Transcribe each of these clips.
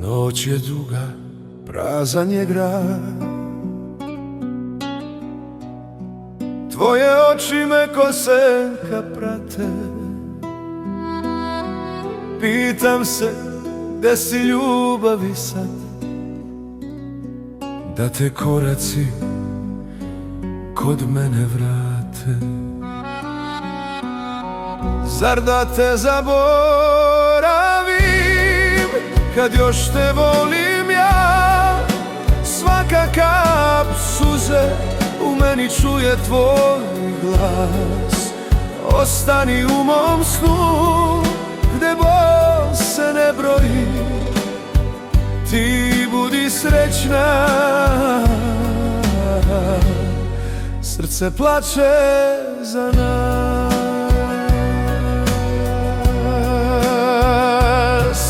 Noć je duga, prazan je grad. Tvoje oči me ko senka prate. Pitam se, gde si ljubavi sad? Da te koraci kod mene vrate. Zar da te zaboravim, kad još te volim ja? Svaka kap suze u meni čuje tvoj glas. Ostani u mom snu, gde bol se ne broji. Ti budi srećna, srce plače za nas.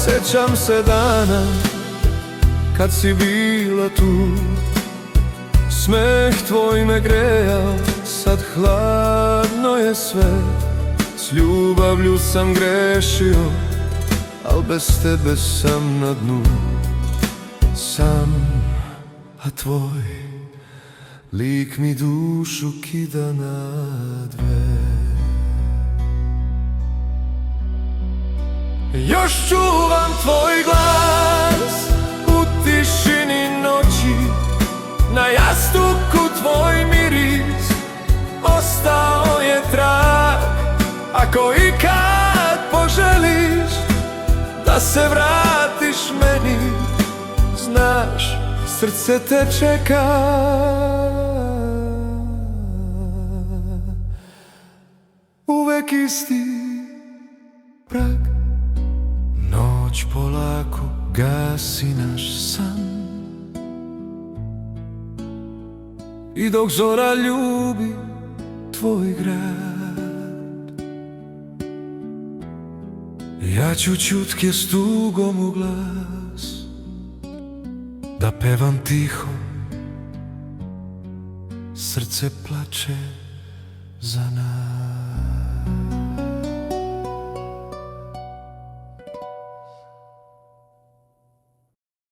Sjećam se dana kad si bila tu, smeh tvoj me grejao, sad hladno je sve. S ljubavlju sam grešio, al bez tebe sam na dnu. Sam, a tvoj lik mi dušu kida na dve. Još čuvam tvoj glas u tišini noći, na jastuku tvoj miris ostao je trag. Ako ikad poželiš da se vratiš meni, znaš, srce te čeka. Uvek isti prag. Noć polako gasi naš san, i dok zora ljubi tvoj grad, ja ću čutke s tugom u glas da pevam tiho. Srce plače za nas.